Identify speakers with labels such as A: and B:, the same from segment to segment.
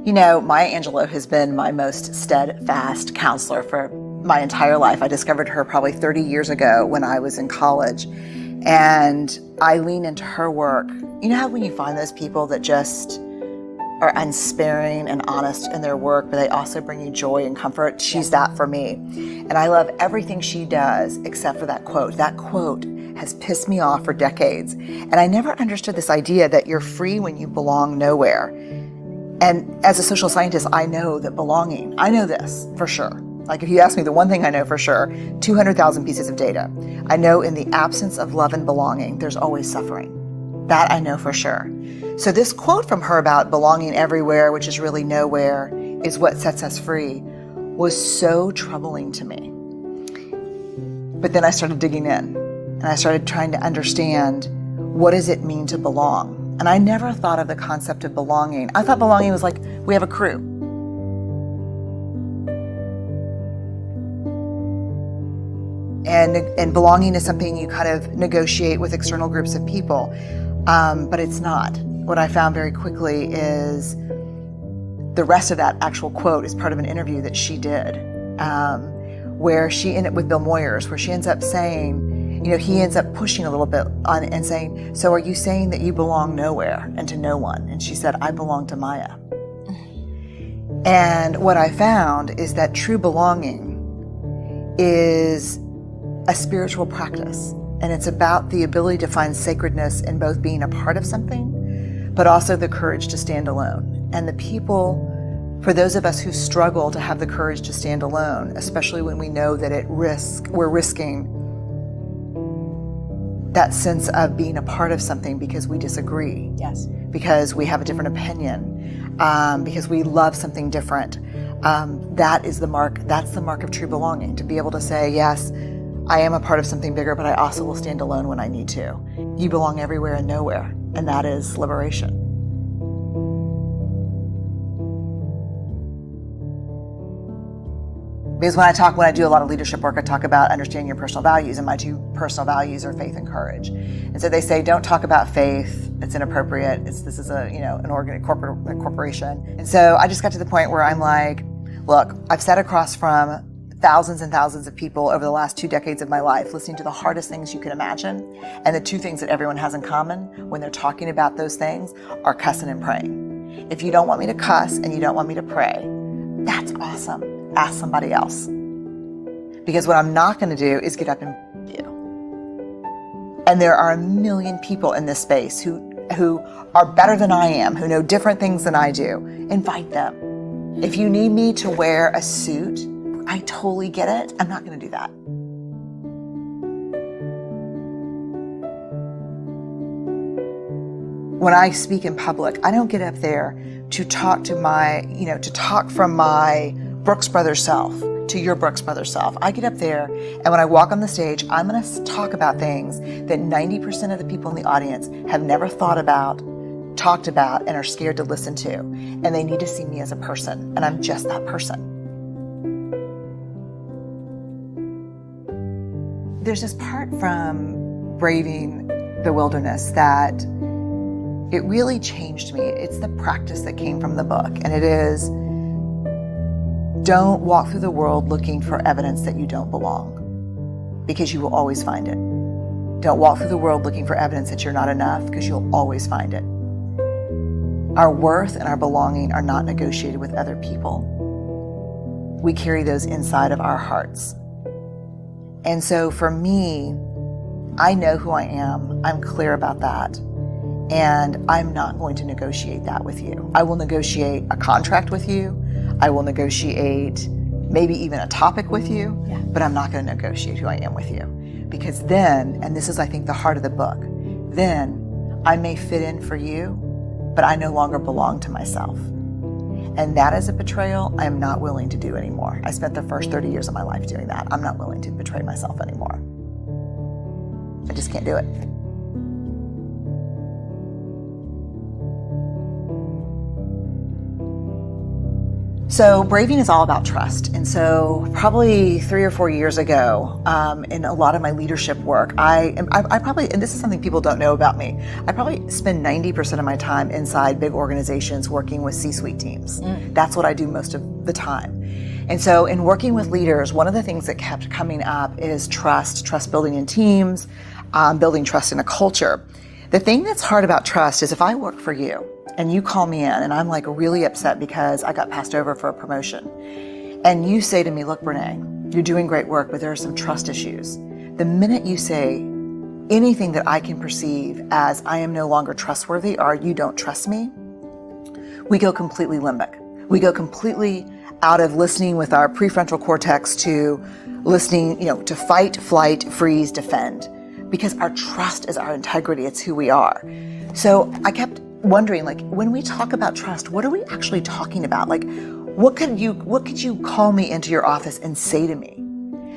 A: Maya Angelou has been my most steadfast counselor for my entire life. I discovered her probably 30 years ago when I was in college, and I lean into her work. You know how when you find those people that just are unsparing and honest in their work, but they also bring you joy and comfort? She's that for me. And I love everything she does except for that quote. That quote has pissed me off for decades. And I never understood this idea that you're free when you belong nowhere. And as a social scientist, I know that belonging, I know this for sure. Like if you ask me the one thing I know for sure, 200,000 pieces of data. I know in the absence of love and belonging, there's always suffering. That I know for sure. So this quote from her about belonging everywhere, which is really nowhere, is what sets us free, was so troubling to me. But then I started digging in and I started trying to understand, what does it mean to belong? And I never thought of the concept of belonging. I thought belonging was like, we have a crew. And belonging is something you kind of negotiate with external groups of people, but it's not. What I found very quickly is the rest of that actual quote is part of an interview that she did, where she ended up with Bill Moyers, where she ends up saying, he ends up pushing a little bit on and saying, so are you saying that you belong nowhere and to no one? And she said, I belong to Maya. And what I found is that true belonging is a spiritual practice. And it's about the ability to find sacredness in both being a part of something, but also the courage to stand alone. And the people, for those of us who struggle to have the courage to stand alone, especially when we know that we're risking that sense of being a part of something because we disagree.
B: Yes.
A: Because we have a different opinion, because we love something different. That's the mark of true belonging, to be able to say, yes, I am a part of something bigger, but I also will stand alone when I need to. You belong everywhere and nowhere, and that is liberation. Because when I do a lot of leadership work, I talk about understanding your personal values, and my two personal values are faith and courage. And so they say, don't talk about faith. It's inappropriate. This is a corporation. And so I just got to the point where I'm like, look, I've sat across from thousands and thousands of people over the last 2 decades of my life, listening to the hardest things you can imagine. And the two things that everyone has in common when they're talking about those things are cussing and praying. If you don't want me to cuss and you don't want me to pray, that's awesome. Ask somebody else. Because what I'm not going to do is get up and you. And there are a million people in this space who are better than I am, who know different things than I do. Invite them. If you need me to wear a suit, I totally get it. I'm not going to do that. When I speak in public, I don't get up there to talk from my Brooks Brothers self to your Brooks Brothers self. I get up there, and when I walk on the stage, I'm going to talk about things that 90% of the people in the audience have never thought about, talked about, and are scared to listen to. And they need to see me as a person, and I'm just that person. There's this part from Braving the Wilderness that it really changed me. It's the practice that came from the book, and it is, don't walk through the world looking for evidence that you don't belong, because you will always find it. Don't walk through the world looking for evidence that you're not enough, because you'll always find it. Our worth and our belonging are not negotiated with other people. We carry those inside of our hearts. And so for me, I know who I am. I'm clear about that. And I'm not going to negotiate that with you. I will negotiate a contract with you. I will negotiate maybe even a topic with you, but I'm not going to negotiate who I am with you. Because then, and this is I think the heart of the book, then I may fit in for you, but I no longer belong to myself. And that is a betrayal I am not willing to do anymore. I spent the first 30 years of my life doing that. I'm not willing to betray myself anymore. I just can't do it. So braving is all about trust. And so probably 3 or 4 years ago, in a lot of my leadership work, I probably, and this is something people don't know about me, I probably spend 90% of my time inside big organizations working with C-suite teams. That's what I do most of the time. And so in working with leaders, one of the things that kept coming up is trust building in teams, building trust in a culture. The thing that's hard about trust is if I work for you and you call me in and I'm like really upset because I got passed over for a promotion, and you say to me, look, Brene, you're doing great work, but there are some trust issues. The minute you say anything that I can perceive as I am no longer trustworthy or you don't trust me, we go completely limbic. We go completely out of listening with our prefrontal cortex to listening, to fight, flight, freeze, defend. Because our trust is our integrity, it's who we are. So I kept wondering, when we talk about trust, what are we actually talking about? What could you call me into your office and say to me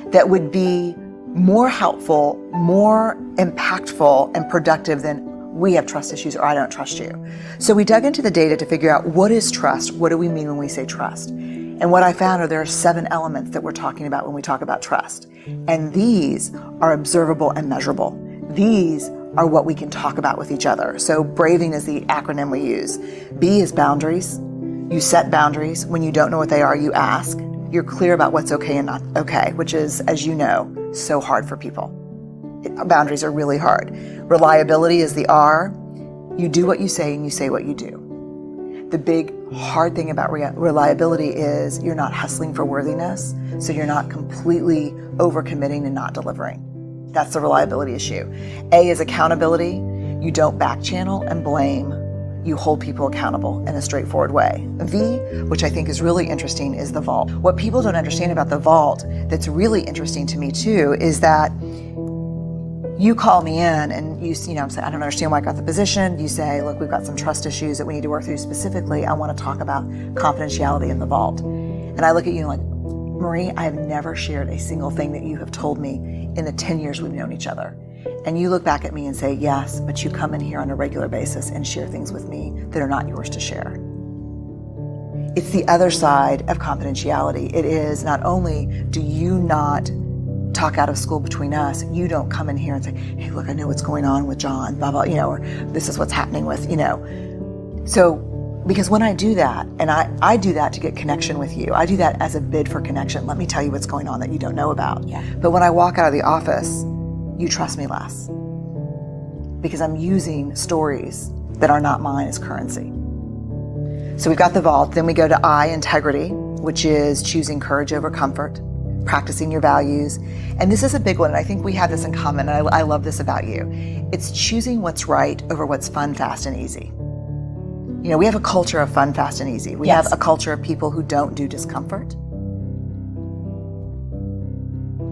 A: that would be more helpful, more impactful, and productive than we have trust issues or I don't trust you? So we dug into the data to figure out what is trust, what do we mean when we say trust? And what I found are there are 7 elements that we're talking about when we talk about trust. And these are observable and measurable. These are what we can talk about with each other. So braving is the acronym we use. B is boundaries. You set boundaries. When you don't know what they are, you ask. You're clear about what's okay and not okay, which is, as you know, so hard for people. Boundaries are really hard. Reliability is the R. You do what you say and you say what you do. The big hard thing about reliability is you're not hustling for worthiness, so you're not completely overcommitting and not delivering. That's the reliability issue. A is accountability. You don't back channel and blame. You hold people accountable in a straightforward way. V, which I think is really interesting, is the vault. What people don't understand about the vault that's really interesting to me too is that you call me in and I'm saying, I don't understand why I got the position. You say, look, we've got some trust issues that we need to work through specifically. I want to talk about confidentiality in the vault. And I look at you like, Marie, I have never shared a single thing that you have told me in the 10 years we've known each other. And you look back at me and say, yes, but you come in here on a regular basis and share things with me that are not yours to share. It's the other side of confidentiality. It is not only do you not talk out of school between us, you don't come in here and say, hey, look, I know what's going on with John, blah, blah, or this is what's happening with, So, because when I do that, and I do that to get connection with you, I do that as a bid for connection. Let me tell you what's going on that you don't know about. Yeah. But when I walk out of the office, you trust me less because I'm using stories that are not mine as currency. So we've got the vault. Then we go to I, integrity, which is choosing courage over comfort, practicing your values. And this is a big one. And I think we have this in common. And I love this about you. It's choosing what's right over what's fun, fast, and easy. We have a culture of fun, fast, and easy. We have a culture of people who don't do discomfort.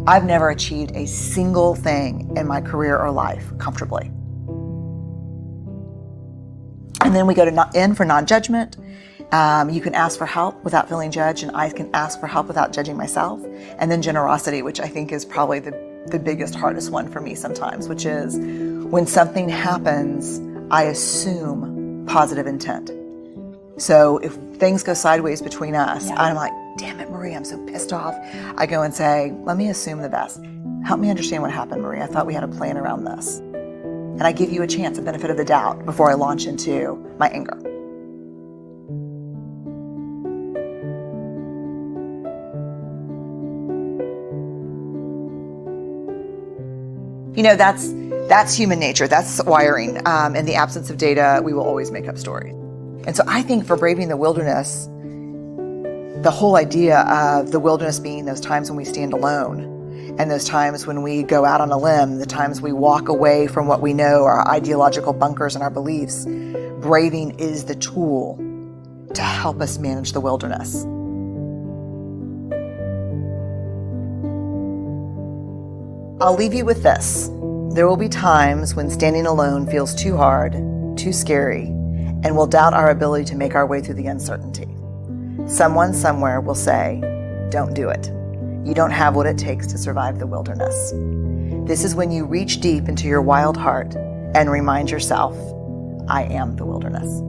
A: I've never achieved a single thing in my career or life comfortably. And then we go to N for non-judgment. You can ask for help without feeling judged, and I can ask for help without judging myself. And then generosity, which I think is probably the biggest, hardest one for me sometimes, which is when something happens, I assume positive intent. So if things go sideways between us, I'm like, damn it, Marie, I'm so pissed off. I go and say, let me assume the best. Help me understand what happened, Marie. I thought we had a plan around this. And I give you a chance, a benefit of the doubt before I launch into my anger. That's human nature. That's wiring. In the absence of data, we will always make up stories. And so I think for braving the wilderness, the whole idea of the wilderness being those times when we stand alone and those times when we go out on a limb, the times we walk away from what we know, our ideological bunkers and our beliefs, braving is the tool to help us manage the wilderness. I'll leave you with this. There will be times when standing alone feels too hard, too scary, and we'll doubt our ability to make our way through the uncertainty. Someone somewhere will say, don't do it. You don't have what it takes to survive the wilderness. This is when you reach deep into your wild heart and remind yourself, I am the wilderness.